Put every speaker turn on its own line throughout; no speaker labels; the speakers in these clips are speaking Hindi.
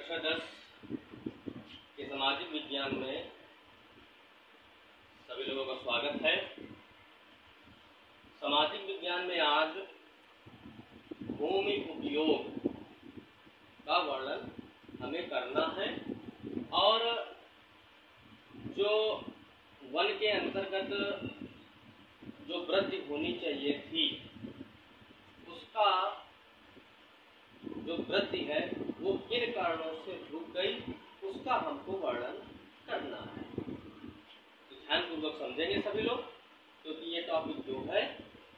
कक्षा 10 के सामाजिक विज्ञान में सभी लोगों का स्वागत है। सामाजिक विज्ञान में आज भूमि उपयोग का वर्णन हमें करना है और जो वन के अंतर्गत जो वृद्धि होनी चाहिए थी उसका जो वृद्धि है वो किन कारणों से रुक गई उसका हमको वर्णन करना है। तो ध्यानपूर्वक समझेंगे सभी लोग, क्योंकि ये टॉपिक जो है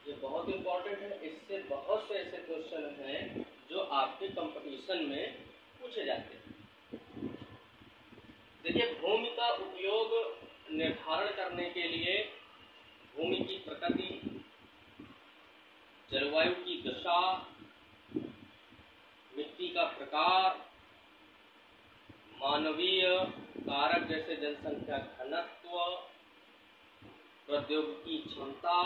ये बहुत इंपॉर्टेंट है। इससे बहुत से ऐसे क्वेश्चन हैं जो आपके कंपटीशन में पूछे जाते हैं। देखिए, भूमि का उपयोग निर्धारण करने के लिए भूमि की प्रकृति, जलवायु की दशा, मिट्टी का प्रकार, मानवीय कारक जैसे जनसंख्या घनत्व, प्रौद्योगिकी क्षमता,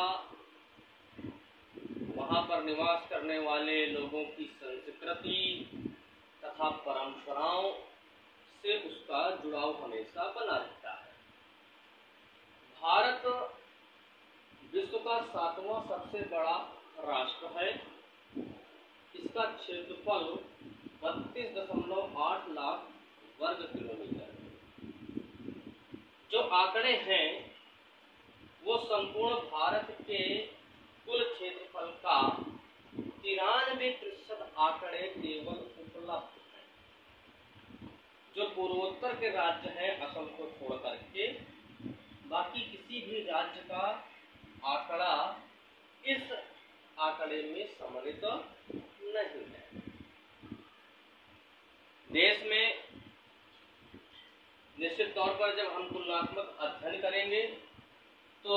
वहां पर निवास करने वाले लोगों की संस्कृति तथा परंपराओं से उसका जुड़ाव हमेशा बना रहता है। भारत विश्व का 7वां सबसे बड़ा राष्ट्र है। इसका क्षेत्रफल 32.8 लाख वर्ग किलोमीटर। जो आंकड़े हैं वो संपूर्ण भारत के कुल क्षेत्रफल का 93% आंकड़े केवल उपलब्ध हैं। जो पूर्वोत्तर के राज्य हैं असम को छोड़ करके बाकी किसी भी राज्य का आंकड़ा इस आंकड़े में सम्मिलित नहीं है। देश में निश्चित तौर पर जब हम तुलनात्मक अध्ययन करेंगे तो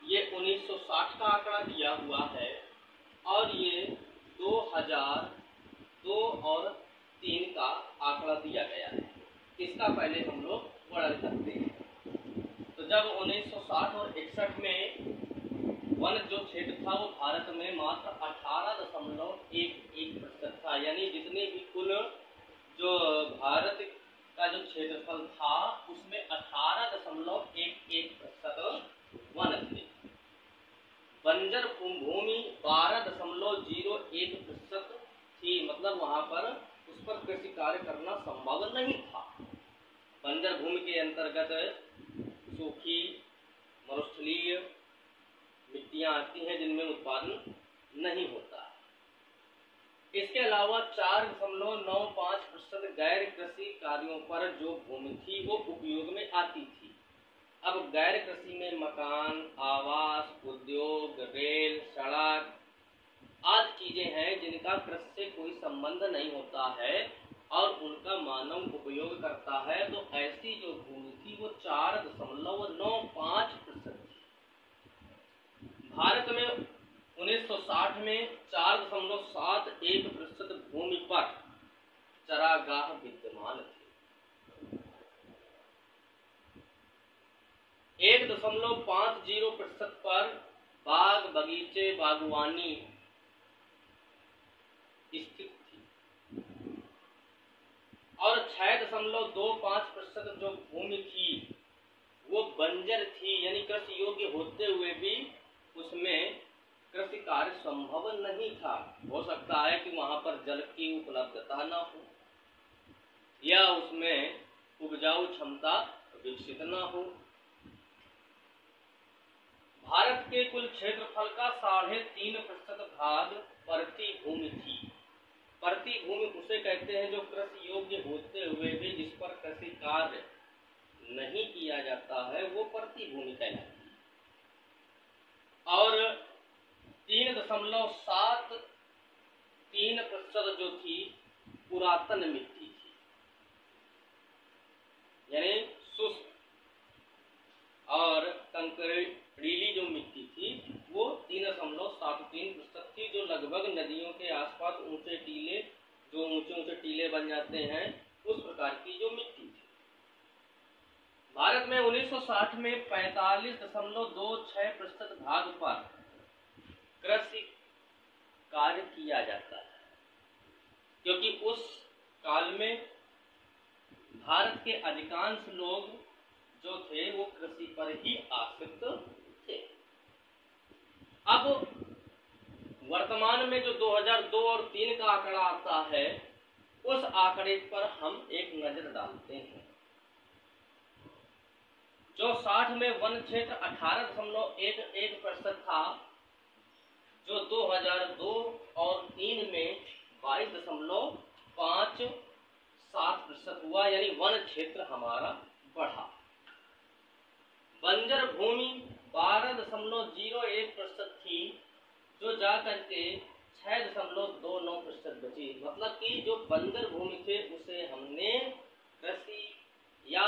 ये 1960 का आंकड़ा दिया हुआ है और ये 2002 और 3 का आंकड़ा दिया गया है। इसका पहले हम लोग वर्णन करते हैं। तो जब 1960 और 61 में वन जो क्षेत्र था वो भारत में मात्र 18.11% था। यानी जितने भी कुल जो भारत का जो क्षेत्रफल था उसमें 18.11% वन थे। बंजर भूमि 12.01% थी, मतलब वहां पर उस पर कृषि कार्य करना संभव नहीं था। बंजर भूमि के अंतर्गत सूखी मरुस्थलीय मिट्टियां आती हैं जिनमें उत्पादन नहीं होता। इसके अलावा 4.95% गैर कृषि कार्यों पर जो भूमि थी वो उपयोग में आती थी। अब गैर कृषि में मकान, आवास, उद्योग, रेल, सड़क आदि चीजें हैं जिनका कृषि से कोई संबंध नहीं होता है और उनका मानव उपयोग करता है। तो ऐसी जो भूमि थी वो 4.95% थी। भारत में 1960 में 4.71% भूमि पर चरागाह विद्यमान थे। 1.50% पर बाग बगीचे बागवानी स्थित थी और 6.25% जो भूमि थी वो बंजर थी, यानी कृषि योग्य होते हुए भी उसमें कृषि कार्य संभव नहीं था। हो सकता है कि वहां पर जल की उपलब्धता न हो या उसमें उपजाऊ क्षमता विकसित न हो। भारत के कुल क्षेत्रफल का 3.5% भाग परती भूमि थी। परती भूमि उसे कहते हैं जो कृषि योग्य होते हुए भी जिस पर कृषि कार्य नहीं किया जाता है वो परती भूमि कहलाती है। और 3.73% जो थी पुरातन मिट्टी थी, यानी शुष्क और कंकरीली जो मिट्टी थी वो 3.73% थी, जो लगभग नदियों के आसपास ऊंचे टीले बन जाते हैं उस प्रकार की जो मिट्टी थी। भारत में 1960 में 45.26% भाग पर कृषि कार्य किया जाता है, क्योंकि उस काल में भारत के अधिकांश लोग जो थे वो कृषि पर ही आश्रित थे। अब वर्तमान में जो 2002 और 3 का आंकड़ा आता है, उस आंकड़े पर हम एक नजर डालते हैं। जो 60 में वन क्षेत्र 18.11% था, जो 2002 और 3 में 22.57% हुआ, यानी वन क्षेत्र हमारा बढ़ा। बंजर भूमि 12.01% थी, जो जा करके 6.29% बची। मतलब कि जो बंजर भूमि थे उसे हमने कृषि या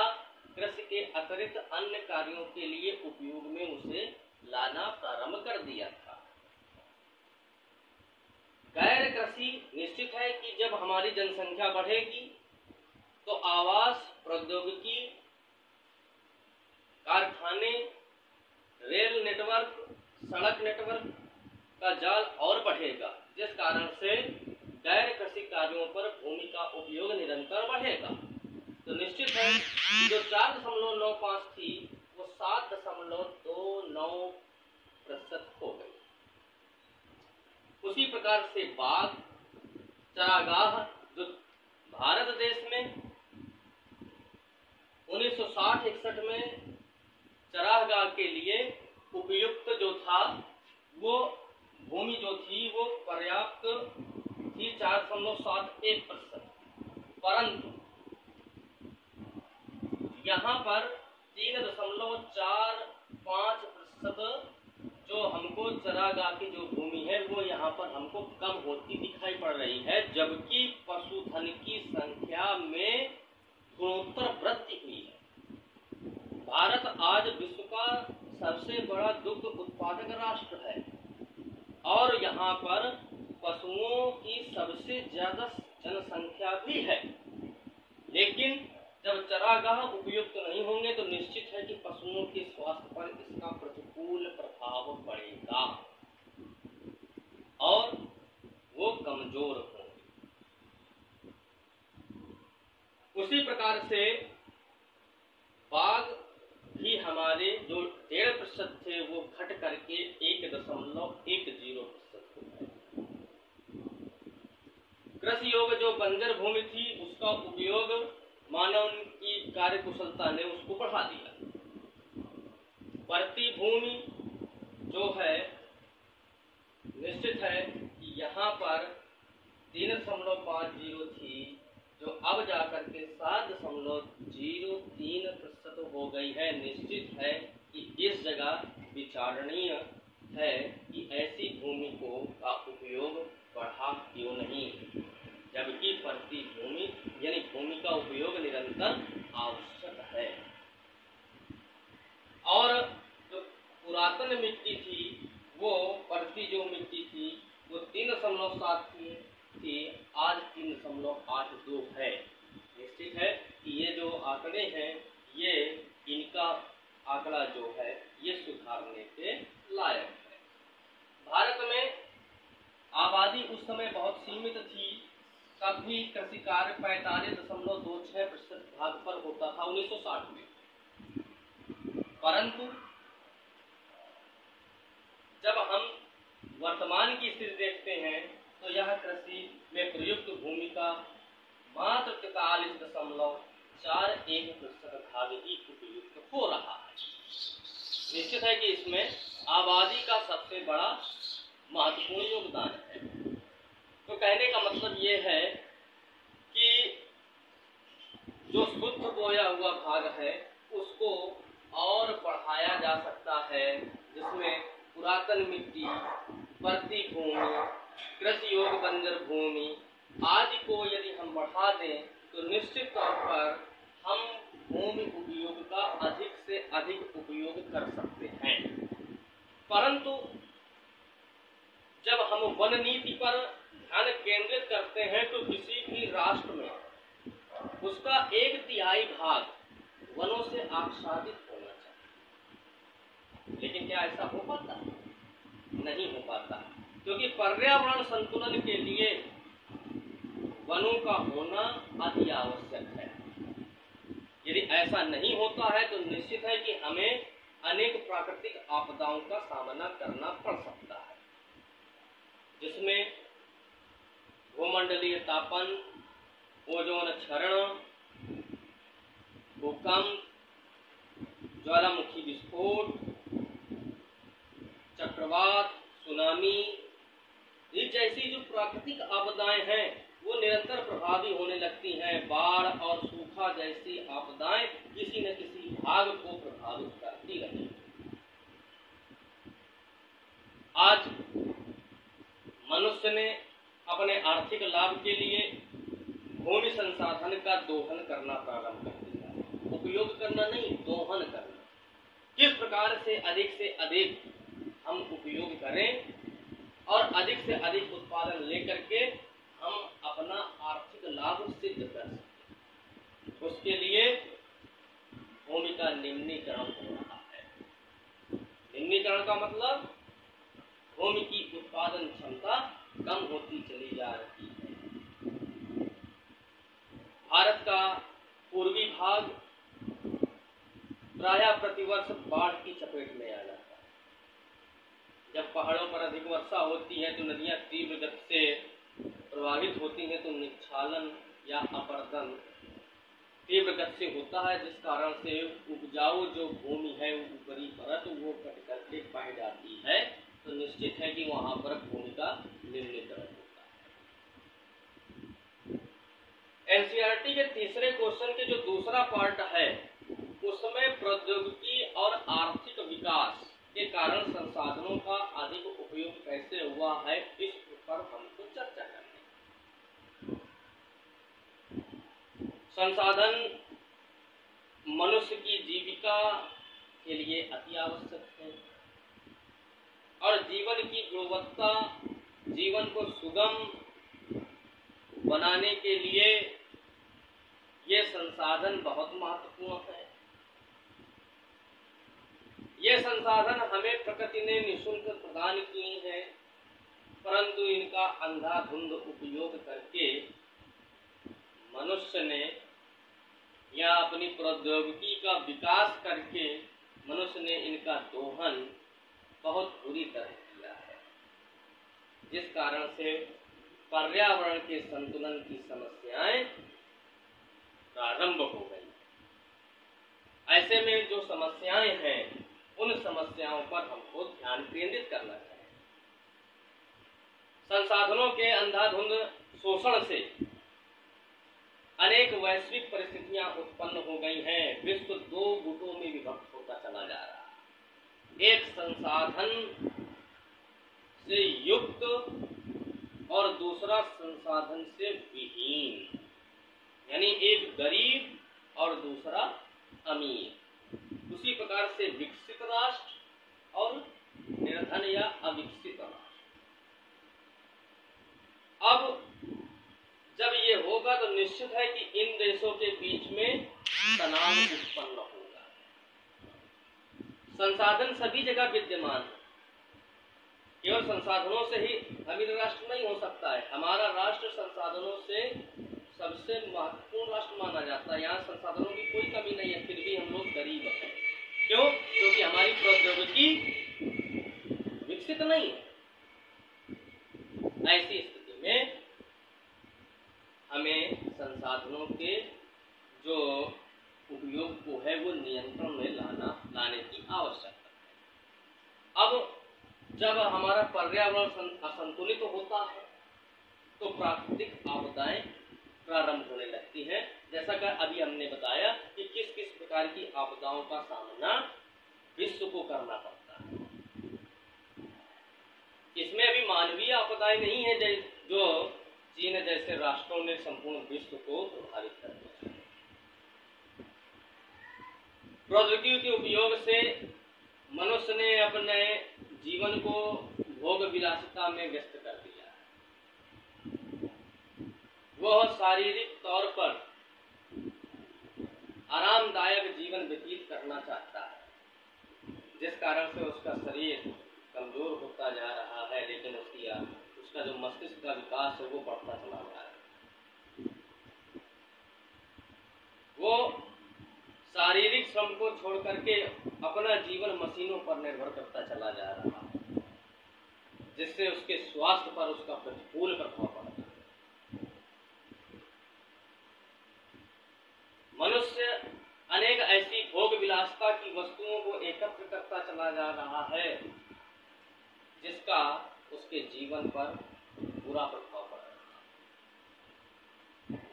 कृषि के अतिरिक्त अन्य कार्यों के लिए उपयोग में उसे लाना प्रारंभ कर दिया था। गैर कृषि निश्चित है कि जब हमारी जनसंख्या बढ़ेगी तो आवास, प्रौद्योगिकी, कारखाने, रेल नेटवर्क, सड़क नेटवर्क का जाल और बढ़ेगा, जिस कारण से गैर कृषि कार्यों पर भूमि का उपयोग निरंतर बढ़ेगा। तो निश्चित है जो 4.95 थी वो 7.29% हो गई। उसी प्रकार से बाग, चरागाह, जो भारत देश में 1960-61 में चरागाह के लिए उपयुक्त जो था वो भूमि जो थी वो पर्याप्त थी 4.71%, परंतु यहाँ पर 3.45% जो हमको चरागाह की जो भूमि है वो यहाँ पर हमको कम होती दिखाई पड़ रही है, जबकि पशुधन की संख्या में गुणोत्तर वृद्धि हुई है। भारत आज विश्व का सबसे बड़ा दुग्ध उत्पादक राष्ट्र है और यहाँ पर पशुओं की सबसे ज्यादा जनसंख्या भी है, लेकिन जब चरागाह उपयुक्त नहीं होंगे तो निश्चित है कि पशुओं के स्वास्थ्य पर इसका प्रतिकूल प्रभाव पड़ेगा और वो कमजोर होंगे। उसी प्रकार से बाघ भी हमारे जो 1.5% थे वो घट करके 1.10% हो गए। कृषि योग्य जो बंजर भूमि थी उसका उपयोग मानव की कार्य कुशलता ने उसको बढ़ा दिया। बढ़ती भूमि जो है निश्चित है कि यहाँ पर 3.50 थी, जो अब जाकर के 7.03% हो गई है। निश्चित है कि इस जगह विचारणीय है कि ऐसी भूमि को का उपयोग बढ़ा क्यों नहीं, जबकि बढ़ती भूमि यानी भूमि का उपयोग निरंतर आवश्यक है। और जो पुरातन मिट्टी थी वो बढ़ती जो मिट्टी थी वो 3.7 थी, आज 3.82 है। निश्चित है कि ये जो आंकड़े हैं ये इनका आंकड़ा जो है ये सुधारने के लायक है। भारत में आबादी उस समय बहुत सीमित थी, तब भी कृषि कार्य 45.26% भाग पर होता था 1960 में, परंतु जब हम वर्तमान की स्थिति देखते हैं तो यह कृषि में प्रयुक्त भूमि का मात्र 43.41% भाग ही उपयुक्त हो रहा है। निश्चित है कि इसमें आबादी का सबसे बड़ा महत्वपूर्ण योगदान है। तो कहने का मतलब ये है कि जो शुद्ध बोया हुआ भाग है उसको और बढ़ाया जा सकता है, जिसमें पुरातन मिट्टी, बढ़ती भूमि, कृषि योग्य बंजर भूमि आदि को यदि हम बढ़ा दें तो निश्चित तौर पर हम भूमि उपयोग का अधिक से अधिक उपयोग कर सकते हैं। परंतु जब हम वन नीति पर ध्यान केंद्रित करते हैं तो किसी भी राष्ट्र में उसका 1/3 भाग वनों से आच्छादित होना चाहिए, लेकिन क्या ऐसा हो पाता है? नहीं हो पाता, क्योंकि पर्यावरण संतुलन के लिए वनों का होना अति आवश्यक है। यदि ऐसा नहीं होता है तो निश्चित है कि हमें अनेक प्राकृतिक आपदाओं का सामना करना पड़ सकता है, जिसमें भूमंडलीय तापन, ओजोन क्षरण, भूकंप, ज्वालामुखी विस्फोट, चक्रवात, सुनामी, ये जैसी जो प्राकृतिक आपदाएं हैं वो निरंतर प्रभावी होने लगती हैं। बाढ़ और सूखा जैसी आपदाएं किसी न किसी भाग को प्रभावित करती रही। आज मनुष्य ने अपने आर्थिक लाभ के लिए भूमि संसाधन का दोहन करना प्रारंभ कर दिया। उपयोग करना नहीं, दोहन करना। किस प्रकार से अधिक हम उपयोग करें और अधिक से अधिक उत्पादन लेकर के हम अपना आर्थिक लाभ सिद्ध कर सकें, उसके लिए भूमि का निम्नीकरण हो रहा है। निम्नीकरण का मतलब भूमि की उत्पादन क्षमता कम होती चली जा रही है। भारत का पूर्वी भाग प्रायः प्रतिवर्ष बाढ़ की चपेट में आ जाता है। जब पहाड़ों पर अधिक वर्षा होती है तो नदियां तीव्र गति से प्रभावित होती हैं, तो निक्षालन या अपरदन तीव्र गति से होता है, जिस कारण से उपजाऊ जो भूमि है ऊपरी परत वो कट करके बह जाती है। तो निश्चित है कि वहां पर भूमि का निम्नीकरण होता है। एनसीईआरटी के तीसरे क्वेश्चन के जो दूसरा पार्ट है उसमें प्रौद्योगिकी और आर्थिक विकास के कारण संसाधनों का अधिक उपयोग कैसे हुआ है, इस पर हमको चर्चा करनी है। संसाधन मनुष्य की जीविका के लिए अति आवश्यक है और जीवन की गुणवत्ता, जीवन को सुगम बनाने के लिए ये संसाधन बहुत महत्वपूर्ण है। ये संसाधन हमें प्रकृति ने निःशुल्क प्रदान किए हैं, परंतु इनका अंधाधुंध उपयोग करके मनुष्य ने या अपनी प्रौद्योगिकी का विकास करके मनुष्य ने इनका दोहन बहुत बुरी तरह किया है, जिस कारण से पर्यावरण के संतुलन की समस्याएं प्रारंभ हो गई। ऐसे में जो समस्याएं हैं उन समस्याओं पर हमको ध्यान केंद्रित करना चाहिए। संसाधनों के अंधाधुंध शोषण से अनेक वैश्विक परिस्थितियां उत्पन्न हो गई हैं। विश्व दो गुटों में विभक्त होता चला जा रहा है, एक संसाधन से युक्त और दूसरा संसाधन से विहीन, यानी एक गरीब और दूसरा अमीर। उसी प्रकार से विकसित राष्ट्र और निर्धन या अविकसित राष्ट्र। अब जब ये होगा तो निश्चित है कि इन देशों के बीच में तनाव उत्पन्न होगा। संसाधन सभी जगह विद्यमान है, केवल संसाधनों से ही अमीर राष्ट्र नहीं हो सकता है। हमारा राष्ट्र संसाधनों से सबसे महत्वपूर्ण राष्ट्र माना जाता है। यहाँ संसाधनों की कोई कमी नहीं है, फिर भी हम लोग गरीब हैं। क्यों? क्योंकि हमारी प्रौद्योगिकी विकसित नहीं है। ऐसी स्थिति में हमें संसाधनों के जो उपयोग को है वो नियंत्रण में लाने की आवश्यकता है। अब जब हमारा पर्यावरण असंतुलित होता है तो प्राकृतिक आपदाएं प्रारंभ होने लगती हैं। जैसा कि अभी हमने बताया कि किस किस प्रकार की आपदाओं का सामना विश्व को करना पड़ता है। इसमें अभी मानवीय आपदाएं नहीं है जो चीन जैसे राष्ट्रों ने संपूर्ण विश्व को प्रभावित कर दिया। प्रौद्योगिकी के उपयोग से मनुष्य ने अपने जीवन को भोग विलासिता में व्यस्त कर दिया है। वह शारीरिक तौर पर आरामदायक जीवन व्यतीत करना चाहता है, जिस कारण से उसका शरीर कमजोर होता जा रहा है, लेकिन उसका जो मस्तिष्क का विकास है वो बढ़ता चला जा रहा है। वो शारीरिक श्रम को छोड़ करके अपना जीवन मशीनों पर निर्भर करता चला जा रहा है, जिससे उसके स्वास्थ्य पर उसका प्रतिकूल प्रभाव पड़ता है। मनुष्य अनेक ऐसी भोग विलासता की वस्तुओं को एकत्र करता चला जा रहा है, जिसका उसके जीवन पर बुरा प्रभाव पड़ रहा है।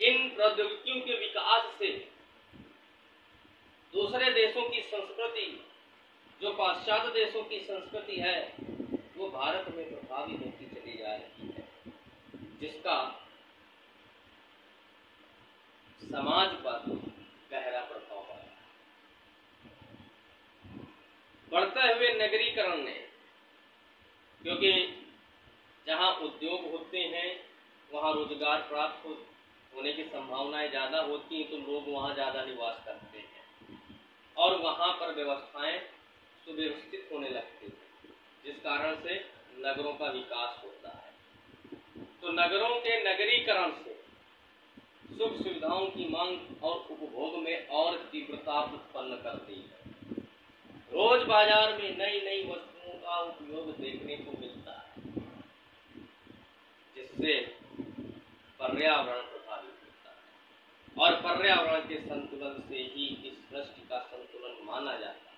इन प्रौद्योगिकियों के विकास से दूसरे देशों की संस्कृति, जो पाश्चात्य देशों की संस्कृति है, वो भारत में प्रभावित होती चली जा रही है, जिसका समाज पर गहरा प्रभाव पड़ा है। बढ़ते हुए नगरीकरण ने, क्योंकि जहाँ उद्योग होते हैं वहाँ रोजगार प्राप्त होने की संभावनाएं ज़्यादा होती हैं, तो लोग वहाँ ज़्यादा निवास करते हैं और वहाँ पर व्यवस्थाएं सुव्यवस्थित होने लगती हैं, जिस कारण से नगरों का विकास होता है। तो नगरों के नगरीकरण से सुख सुविधाओं की मांग और उपभोग में और तीव्रता उत्पन्न करती है। रोज बाजार में नई नई वस्तुओं का उपयोग देखने को मिलता है, जिससे पर्यावरण प्रभावित होता है और पर्यावरण के संतुलन से ही इस सृष्टि का संतुलन माना जाता है।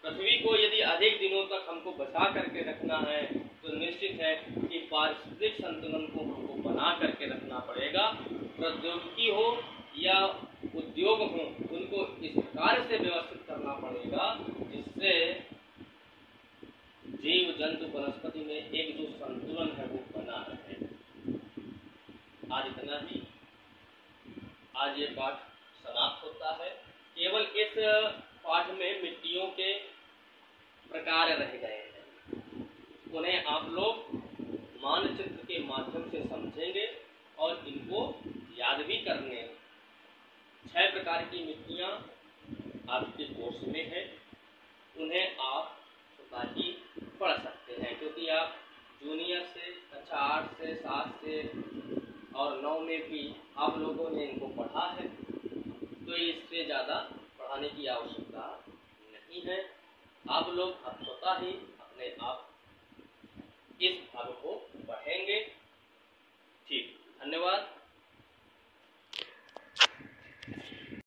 पृथ्वी को यदि अधिक दिनों तक हमको बचा करके रखना है, तो निश्चित है कि पारिस्थितिक संतुलन को हमको बना करके रखना पड़ेगा। प्रौद्योगिकी हो या उद्योग हो, उनको इस प्रकार से व्यवस्थित करना पड़ेगा जिससे जीव जंतु वनस्पति में एक जो संतुलन है वो बना रहे। आज इतना ही, आज ये पाठ समाप्त होता है। केवल इस पाठ में मिट्टियों के प्रकार रह गए हैं, उन्हें आप लोग मानचित्र के माध्यम से समझेंगे और इनको याद भी करने। 6 प्रकार की मिट्टियाँ आपके कोर्स में है, उन्हें आप स्वतः ही पढ़ सकते हैं, क्योंकि आप जूनियर से कक्षा 8 से 7 से और 9 में भी आप लोगों ने इनको पढ़ा है, तो इससे ज़्यादा पढ़ाने की आवश्यकता नहीं है। आप लोग अब स्वतः ही अपने आप इस भाग को पढ़ेंगे। ठीक, धन्यवाद।